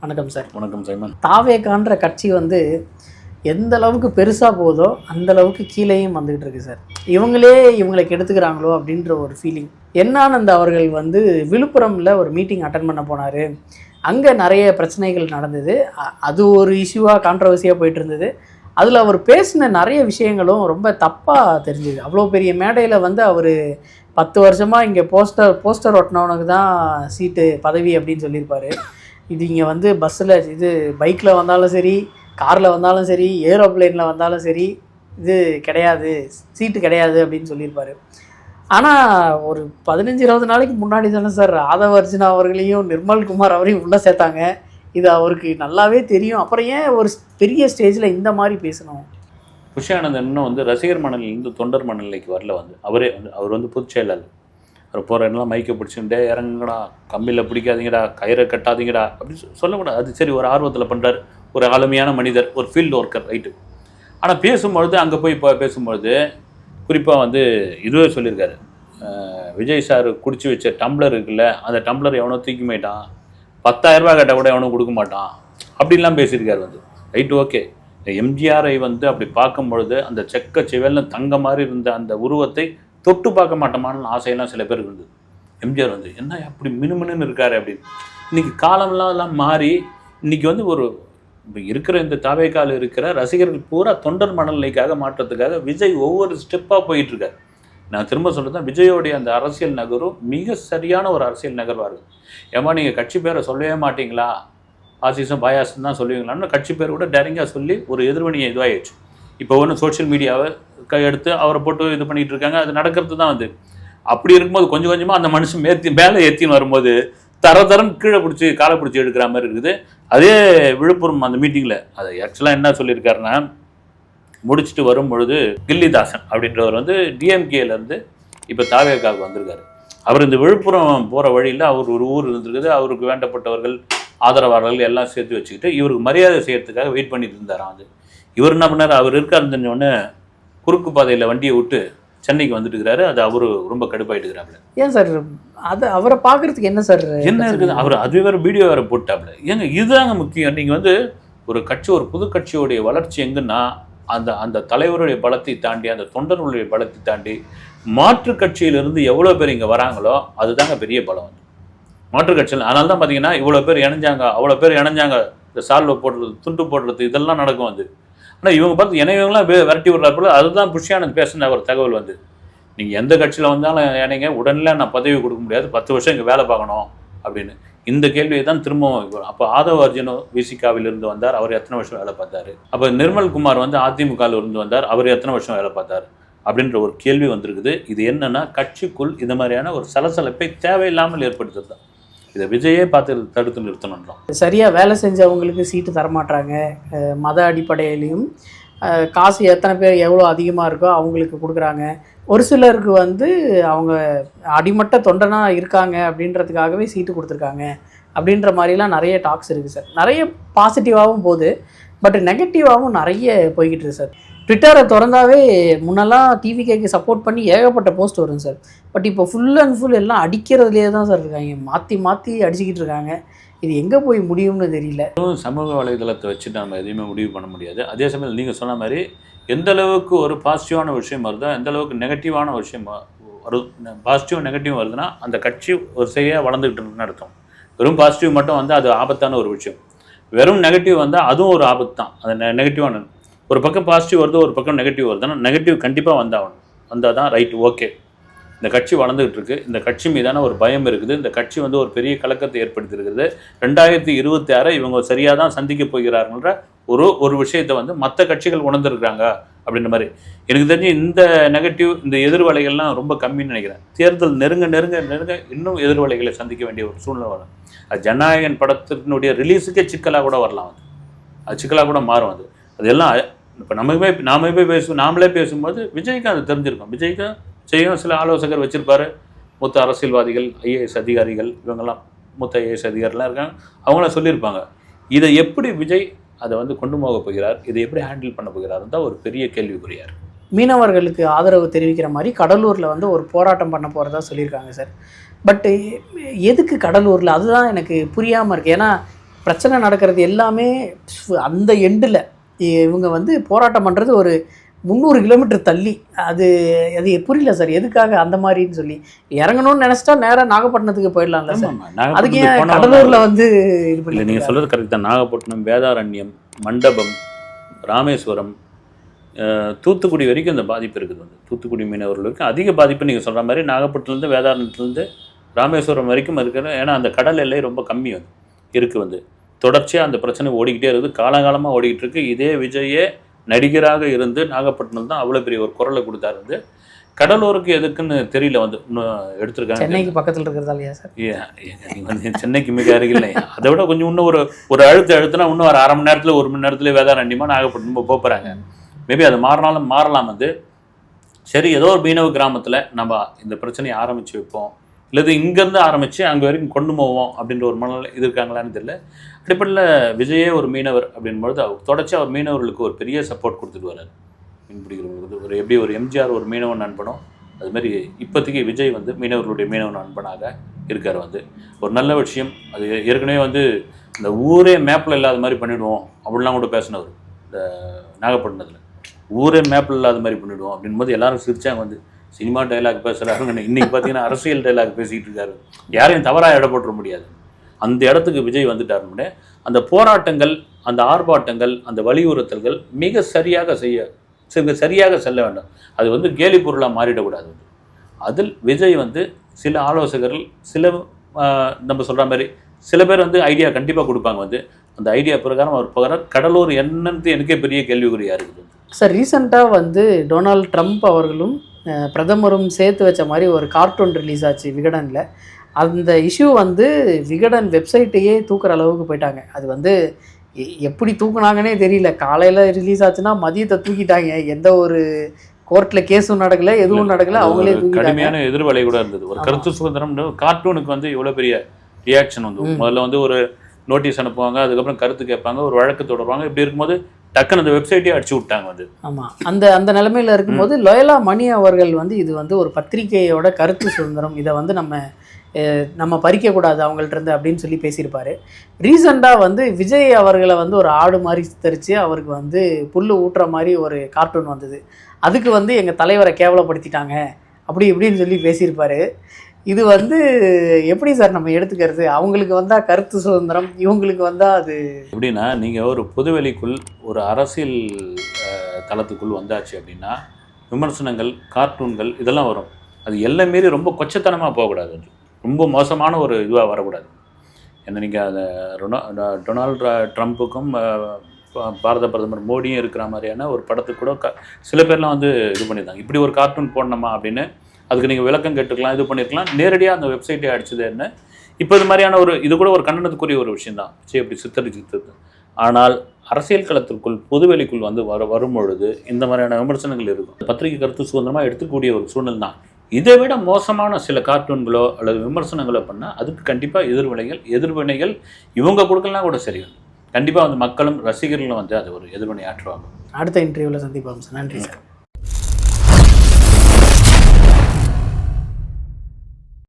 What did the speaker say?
வணக்கம் சார். வணக்கம் சைமன். தாவேகான்ற கட்சி வந்து எந்த அளவுக்கு பெருசாக போதோ அந்த அளவுக்கு கீழேயும் வந்துக்கிட்டு இருக்கு சார். இவங்களை கெடுத்துக்கிறாங்களோ அப்படின்ற ஒரு ஃபீலிங். என்னானந்த் அவர்கள் வந்து விழுப்புரமில் ஒரு மீட்டிங் அட்டன் பண்ண போனார். அங்கே நிறைய பிரச்சனைகள் நடந்தது. அது ஒரு இஷ்யூவாக கான்ட்ரவர்சியாக போயிட்டு இருந்தது. அதில் அவர் பேசின நிறைய விஷயங்களும் ரொம்ப தப்பாக தெரிஞ்சுது. அவ்வளோ பெரிய மேடையில் வந்து அவர் 10 வருஷமாக இங்கே போஸ்டர் ஒட்டினவனுக்கு தான் சீட்டு பதவி அப்படின்னு சொல்லியிருப்பார். இது இங்கே வந்து பஸ்ஸில் இது பைக்கில் வந்தாலும் சரி, காரில் வந்தாலும் சரி, ஏரோப்ளேனில் வந்தாலும் சரி, இது கிடையாது, சீட்டு கிடையாது அப்படின்னு சொல்லியிருப்பார். ஆனால் ஒரு 15-20 நாளைக்கு முன்னாடி தானே சார் ஆதவ அர்ஜுனா அவர்களையும் நிர்மல்குமார் அவரையும் உள்ளே சேர்த்தாங்க. இது அவருக்கு நல்லாவே தெரியும். அப்புறம் ஏன் ஒரு பெரிய ஸ்டேஜில் இந்த மாதிரி பேசணும்? புஷி ஆனந்த் இன்னும் வந்து ரசிகர் மனநிலையிலிருந்து தொண்டர் மனநிலைக்கு வரல. அவர் வந்து பொதுச் செயலாளர். அவர் போகிற இடம்லாம் மைக்கை பிடிச்சுட்டே இறங்குங்கடா, கம்பியில் பிடிக்காதீங்கடா, கயிறை கட்டாதீங்கடா அப்படின்னு சொல்லக்கூடாது. அது சரி, ஒரு ஆர்வத்தில் பண்ணுறார், ஒரு ஆளுமையான மனிதர், ஒரு ஃபீல்டு ஒர்க்கர், ரைட்டு. ஆனால் பேசும்பொழுது அங்கே போய் பேசும்பொழுது குறிப்பாக வந்து இதுவே சொல்லியிருக்காரு, விஜய் சார் குடிச்சு வச்ச டம்ளர் இருக்குல்ல, அந்த டம்ளர் எவனோ தூக்கி போயிட்டான், 10,000 ரூபா கேட்டால் கூட எவனும் கொடுக்க மாட்டான் அப்படின்லாம் பேசியிருக்காரு வந்து. Right, okay. எம்ஜிஆரை வந்து அப்படி பார்க்கும்பொழுது அந்த செக்க சிவல்னு தங்க மாதிரி இருந்த அந்த உருவத்தை தொட்டு பார்க்க மாட்டோமான்னு ஆசையெல்லாம் சில பேருக்கு இருந்தது. எம்ஜிஆர் வந்து என்ன அப்படி மினுமினுன்னு இருக்காரு அப்படின்னு. இன்றைக்கி காலம்லாம் மாறி இன்றைக்கி வந்து ஒரு இருக்கிற இந்த தாவேக்கால இருக்கிற ரசிகர்கள் பூரா தொண்டர் மனநிலைக்காக மாற்றத்துக்காக விஜய் ஒவ்வொரு ஸ்டெப்பாக போயிட்டுருக்காரு. நான் திரும்ப சொல்கிறது தான், விஜயோடைய அந்த அரசியல் நகரும் மிக சரியான ஒரு அரசியல் நகர்வாக இருக்குது. ஏமா நீங்கள் கட்சி பேரை சொல்லவே மாட்டிங்களா, ஆசிசம் பாயாசம் தான் சொல்லுவீங்களான்னு கட்சி பேர் கூட டேரிங்காக சொல்லி ஒரு எதிர்வினையை இதுவாகிடுச்சு. இப்போ ஒன்று சோஷியல் மீடியாவை எடுத்து அவரை போட்டு இது பண்ணிகிட்டு இருக்காங்க. அது நடக்கிறது தான் வந்து. அப்படி இருக்கும்போது கொஞ்சம் கொஞ்சமாக அந்த மனுஷன் மேலே ஏற்றின்னு வரும்போது தரன்னு கீழே பிடிச்சி காலை பிடிச்சி எடுக்கிற மாதிரி இருக்குது. அதே விழுப்புரம் அந்த மீட்டிங்கில் அது ஆக்சுவலாக என்ன சொல்லியிருக்காருன்னா, முடிச்சுட்டு வரும்பொழுது கில்லிதாசன் அப்படின்றவர் வந்து டிஎம்கேலேருந்து இப்போ தாவேக்காவுக்கு வந்திருக்காரு. அவர் இந்த விழுப்புரம் போகிற வழியில் அவர் ஒரு ஊர் இருந்திருக்குது. அவருக்கு வேண்டப்பட்டவர்கள், ஆதரவாளர்கள் எல்லாம் சேர்த்து வச்சுக்கிட்டு இவருக்கு மரியாதை செய்யறதுக்காக வெயிட் பண்ணிட்டு இருந்தாராம். அது இவர் என்ன பண்ணார், அவர் இருக்காருன்னு தெரிஞ்சோடனே குறுக்கு பாதையில் வண்டியை விட்டு சென்னைக்கு வந்துட்டு இருக்கிறாரு. அது அவரு ரொம்ப கடுப்பாயிட்டு இருக்கிறாப்புல. ஏன் சார் அது அவரை பார்க்கறதுக்கு என்ன சார் என்ன இருக்குது? அவர் அது வேறு வீடியோ வேறு போட்டாப்புல. ஏங்க இதுதாங்க முக்கியம். நீங்கள் வந்து ஒரு கட்சி, ஒரு புது கட்சியோடைய வளர்ச்சி எங்குன்னா அந்த தலைவருடைய பலத்தை தாண்டி, அந்த தொண்டர்களுடைய பலத்தை தாண்டி மாற்று கட்சியிலிருந்து எவ்வளோ பேர் இங்கே வராங்களோ அதுதாங்க பெரிய பலம் வந்து மாற்று கட்சியில். அதனால தான் பார்த்தீங்கன்னா இவ்வளோ பேர் இணைஞ்சாங்க, அவ்வளோ பேர் இணைஞ்சாங்க. இந்த சால்வை போடுறது, துண்டு போடுறது, இதெல்லாம் நடக்கும் வந்து. ஆனால் இவங்க பார்த்து இணையவங்களாம் விரட்டி விடுறாப்புல. அதுதான் புஷி ஆனந்த் பேசின ஒரு தகவல் வந்து, நீங்கள் எந்த கட்சியில் வந்தாலும் இணைங்க, உடனே நான் பதவி கொடுக்க முடியாது, 10 வருஷம் இங்கே வேலை பார்க்கணும் அப்படின்னு. இந்த கேள்வியை தான் திரும்பவும். அப்போ ஆதவ அர்ஜுனா விசிகாவிலிருந்து வந்தார், அவர் எத்தனை வருஷம் வேலை பார்த்தாரு? அப்போ நிர்மல்குமார் வந்து அதிமுகவில் இருந்து வந்தார், அவர் எத்தனை வருஷம் வேலை பார்த்தார் அப்படின்ற ஒரு கேள்வி வந்திருக்குது. இது என்னன்னா, கட்சிக்குள் இந்த மாதிரியான ஒரு சலசலப்பை தேவையில்லாமல் ஏற்படுத்துறது தான். இதை விஜயே பார்த்து தடுத்து நிறுத்தணுன்றோம். சரியாக வேலை செஞ்சவங்களுக்கு சீட்டு தரமாட்டாங்க. மத அடிப்படையிலையும் காசு எத்தனை பேர் எவ்வளோ அதிகமாக இருக்கோ அவங்களுக்கு கொடுக்குறாங்க. ஒரு சிலருக்கு வந்து அவங்க அடிமட்ட தொண்டனாக இருக்காங்க அப்படின்றதுக்காகவே சீட்டு கொடுத்துருக்காங்க அப்படின்ற மாதிரிலாம் நிறைய டாக்ஸ் இருக்குது சார். நிறைய பாசிட்டிவாகவும் போகுது, பட் நெகட்டிவாகவும் நிறைய போய்கிட்டு இருக்குது சார். ட்விட்டரை திறந்தாவே முன்னெல்லாம் டிவிகேக்கு சப்போர்ட் பண்ணி ஏகப்பட்ட போஸ்ட் வரும் சார். பட் இப்போ ஃபுல் அண்ட் ஃபுல் எல்லாம் அடிக்கிறதுலேயே தான் சார் இருக்காங்க. மாற்றி அடிச்சுக்கிட்டு இருக்காங்க. இது எங்கே போய் முடியும்னு தெரியல. சமூக வலைதளத்தை வச்சு நம்ம எதையுமே முடிவு பண்ண முடியாது. அதே சமயத்தில் நீங்கள் சொன்ன மாதிரி எந்த அளவுக்கு ஒரு பாசிட்டிவான விஷயம் வருதோ, எந்த அளவுக்கு நெகட்டிவான விஷயம் பாசிட்டிவ் நெகட்டிவ் வருதுன்னா அந்த கட்சி ஒரு சரியாக வளர்ந்துக்கிட்டு இருக்குன்னு அர்த்தம். வெறும் பாசிட்டிவ் மட்டும் வந்து அது ஆபத்தான ஒரு விஷயம். வெறும் நெகட்டிவ் வந்தால் அதுவும் ஒரு ஆபத்து தான். அது நெகட்டிவான ஒரு பக்கம் பாசிட்டிவ் வருது, ஒரு பக்கம் நெகட்டிவ் வருதுன்னா நெகட்டிவ் கண்டிப்பாக வந்தால் தான் ரைட்டு, ஓகே. இந்த கட்சி வளர்ந்துகிட்டு இருக்கு, இந்த கட்சி மீதான ஒரு பயம் இருக்குது, இந்த கட்சி வந்து ஒரு பெரிய கலக்கத்தை ஏற்படுத்தியிருக்கிறது, 2026 இவங்க சரியாக தான் சந்திக்க போகிறார்கள்ன்ற ஒரு விஷயத்தை வந்து மற்ற கட்சிகள் உணர்ந்துருக்குறாங்க அப்படின்ற மாதிரி. எனக்கு தெரிஞ்சு இந்த நெகட்டிவ், இந்த எதிர்வலைகள்லாம் ரொம்ப கம்மின்னு நினைக்கிறேன். தேர்தல் நெருங்க இன்னும் எதிர்வலைகளை சந்திக்க வேண்டிய ஒரு சூழ்நிலை வரும். அது ஜனநாயகன் படத்தினுடைய ரிலீஸுக்கே சிக்கலாக கூட வரலாம். அது சிக்கலாக கூட மாறும். அதெல்லாம் இப்போ நாமளே பேசும்போது விஜய்க்கு அது தெரிஞ்சிருக்கும். விஜய்க்கு செய்யும் சில ஆலோசகர் வச்சுருப்பார், மூத்த அரசியல்வாதிகள், ஐஏஎஸ் அதிகாரிகள், இவங்கெல்லாம் மூத்த ஐஏஎஸ் அதிகாரிலாம் இருக்காங்க. அவங்களாம் சொல்லியிருப்பாங்க. இதை எப்படி விஜய் அதை வந்து கொண்டு போக போகிறார், இதை எப்படி ஹேண்டில் பண்ண போகிறாருன்னு தான் ஒரு பெரிய கேள்விக்குறியார். மீனவர்களுக்கு ஆதரவு தெரிவிக்கிற மாதிரி கடலூரில் வந்து ஒரு போராட்டம் பண்ண போகிறதா சொல்லியிருக்காங்க சார். பட்டு எதுக்கு கடலூரில், அதுதான் எனக்கு புரியாமல் இருக்குது. ஏன்னா பிரச்சனை நடக்கிறது எல்லாமே அந்த எண்டில் இவங்க வந்து போராட்டம் பண்ணுறது ஒரு 300 கிலோமீட்டர் தள்ளி. அது அது புரியல சார், எதுக்காக அந்த மாதிரின்னு சொல்லி இறங்கணும்னு நினச்சிட்டா நேராக நாகப்பட்டினத்துக்கு போயிடலாம்ல சார், அதுக்கு ஏன் கடலூரில் வந்து இது பண்ணல? நீங்கள் சொல்கிறது கரெக்ட் தான். நாகப்பட்டினம், வேதாரண்யம், மண்டபம், ராமேஸ்வரம், தூத்துக்குடி வரைக்கும் இந்த பாதிப்பு இருக்குது. வந்து தூத்துக்குடி மீனவர்களுக்கு அதிக பாதிப்பு நீங்கள் சொல்கிற மாதிரி நாகப்பட்டினத்துலேருந்து வேதாரண்யத்துலேருந்து ராமேஸ்வரம் வரைக்கும் இருக்கிற. ஏன்னா அந்த கடல் எல்லை ரொம்ப கம்மி வந்து இருக்குது. வந்து தொடர்ச்சியாக அந்த பிரச்சனை ஓடிக்கிட்டே இருக்குது, காலங்காலமாக ஓடிக்கிட்டு இருக்கு. இதே விஜயே நடிகராக இருந்து நாகப்பட்டினம் தான் அவ்வளோ பெரிய ஒரு குரலை கொடுத்தாரு. வந்து கடலூருக்கு எதுக்குன்னு தெரியல. வந்து இன்னும் எடுத்திருக்காங்க. சென்னைக்கு பக்கத்தில் இருக்கிறதா இல்லையா சார்? நீங்கள் வந்து சென்னைக்கு மிக அருகில்லை. அதை விட கொஞ்சம் இன்னும் ஒரு அழுத்தினா இன்னும் ஒரு 1/2 மணி நேரத்தில் 1 மணி நேரத்தில் வேதாரண்யமாக நாகப்பட்டினம் போகிறாங்க. மேபி அது மாறலாம். வந்து சரி, ஏதோ ஒரு மீனவ கிராமத்தில் நம்ம இந்த பிரச்சனையை ஆரம்பித்து வைப்போம், இல்லது இங்கேருந்து ஆரம்பித்து அங்கே வரைக்கும் கொண்டு போவோம் அப்படின்ற ஒரு மனநிலை இது இருக்காங்களான்னு தெரியல. அடிப்படையில் விஜயே ஒரு மீனவர் அப்படின்பொழுது தொடர்ச்சி அவர் மீனவர்களுக்கு ஒரு பெரிய சப்போர்ட் கொடுத்துட்டு வர்றாரு. மீன் பிடிக்கிறவங்களுக்கு ஒரு எப்படி ஒரு எம்ஜிஆர் ஒரு மீனவன் நண்பனோ அதுமாதிரி இப்போதைக்கு விஜய் வந்து மீனவர்களுடைய மீனவன் நண்பனாக இருக்கார். வந்து ஒரு நல்ல விஷயம். அது ஏற்கனவே வந்து இந்த ஊரே மேப்பில் இல்லாத மாதிரி பண்ணிவிடுவோம் அப்படிலாம் கூட பேசினவர். இந்த நாகப்பட்டினத்தில் ஊரே மேப்பில் இல்லாத மாதிரி பண்ணிவிடுவோம் அப்படின்போது எல்லாரும் சிரிச்சாங்க. வந்து சினிமா டைலாக் பேசுகிறாருங்க, இன்றைக்கி பார்த்தீங்கன்னா அரசியல் டைலாக் பேசிகிட்டு இருக்காரு. யாரையும் தவறாக இடப்பட்டுற முடியாது. அந்த இடத்துக்கு விஜய் வந்துட்டாருன்னு அந்த போராட்டங்கள், அந்த ஆர்ப்பாட்டங்கள், அந்த வலியுறுத்தல்கள் மிக சரியாக செல்ல வேண்டும். அது வந்து கேலி பொருளாக மாறிடக்கூடாது. அதில் விஜய் வந்து சில ஆலோசகர்கள், சில நம்ம சொல்கிற மாதிரி சில பேர் வந்து ஐடியா கண்டிப்பாக கொடுப்பாங்க. வந்து அந்த ஐடியா பிரகாரம் அவர் போகிறார். கடலூர் என்னன்னு எனக்கே பெரிய கேள்விக்குறியாக இருக்குது சார். ரீசெண்டாக வந்து டொனால்ட் ட்ரம்ப் அவர்களும் பிரதமரும் சேர்த்து வச்ச மாதிரி ஒரு கார்ட்டூன் ரிலீஸ் ஆச்சு விகடனில். அந்த இஷ்யூ வந்து விகடன் வெப்சைட்டையே தூக்குற அளவுக்கு போயிட்டாங்க. அது வந்து எப்படி தூக்குனாங்கன்னே தெரியல. காலையில் ரிலீஸ் ஆச்சுன்னா மதியத்தை தூக்கிட்டாங்க. எந்த ஒரு கோர்ட்டில் கேஸும் நடக்கல, எதுவும் நடக்கல, அவங்களே தூக்கிட்டாங்க. கடுமையான எதிர்வலை கூட இருந்தது. ஒரு கருத்து சுதந்திரம் கார்ட்டூனுக்கு வந்து இவ்வளோ பெரிய ரியாக்ஷன் வந்து முதல்ல வந்து ஒரு நோட்டீஸ் அனுப்புவாங்க, அதுக்கப்புறம் கருத்து கேட்பாங்க, ஒரு வழக்கு தொடருவாங்க. இப்படி இருக்கும்போது டக்குன்னு அந்த வெப்சைட்டே அடிச்சு விட்டாங்க. வந்து ஆமாம், அந்த நிலைமையில் இருக்கும்போது லோயலா மணி அவர்கள் வந்து இது வந்து ஒரு பத்திரிகையோட கருத்து சுதந்திரம், இதை வந்து நம்ம பறிக்கக்கூடாது அவங்கள்ட்ட அப்படின்னு சொல்லி பேசியிருப்பார். ரீசெண்டாக வந்து விஜய் அவர்களை வந்து ஒரு ஆடு மாதிரி சித்தரித்து அவருக்கு வந்து புல் ஊட்டுற மாதிரி ஒரு கார்ட்டூன் வந்தது. அதுக்கு வந்து எங்கள் தலைவரை கேவலப்படுத்திட்டாங்க அப்படி இப்படின்னு சொல்லி பேசியிருப்பார். இது வந்து எப்படி சார் நம்ம எடுத்துக்கிறது? அவங்களுக்கு வந்தால் கருத்து சுதந்திரம், இவங்களுக்கு வந்தால் அது எப்படின்னா, நீங்கள் ஒரு பொதுவெளிக்குள் ஒரு அரசியல் தளத்துக்குள் வந்தாச்சு அப்படின்னா விமர்சனங்கள், கார்ட்டூன்கள் இதெல்லாம் வரும். அது எல்லாம் மீறி ரொம்ப கொச்சத்தனமாக போகக்கூடாது, ரொம்ப மோசமான ஒரு இதுவாக வரக்கூடாது. ஏன்னா நீங்கள் அதை டொனால்டு ட்ரம்ப்புக்கும் பாரத பிரதமர் மோடியும் இருக்கிற மாதிரியான ஒரு படத்துக்கு கூட சில பேர்லாம் வந்து இது பண்ணியிருந்தாங்க. இப்படி ஒரு கார்ட்டூன் போடணுமா அப்படின்னு அதுக்கு நீங்கள் விளக்கம் கேட்டுக்கலாம், இது பண்ணியிருக்கலாம். நேரடியாக அந்த வெப்சைட்டே அடிச்சது என்ன. இப்போ இது மாதிரியான இது கூட ஒரு கண்டனத்துக்குரிய ஒரு விஷயம் தான். சரி, அப்படி சித்தரிச்சிருது. ஆனால் அரசியல் களத்திற்குள் பொதுவெளிக்குள் வந்து வரும்பொழுது இந்த மாதிரியான விமர்சனங்கள் இருக்கும். பத்திரிகை கருத்து சுதந்திரமாக எடுத்துக்கூடிய ஒரு சூழ்நிலை தான். இதை விட மோசமான சில கார்ட்டூன்களோ அல்லது விமர்சனங்களோ பண்ணால் அதுக்கு கண்டிப்பாக எதிர்வினைகள் இவங்க கொடுக்கலாம் கூட சரி. கண்டிப்பாக வந்து மக்களும் ரசிகர்களும் வந்து அது ஒரு எதிர்வினை ஆற்றுவாங்க. அடுத்த இன்டர்வியூவில் சந்திப்போம் சார். நன்றி சார்.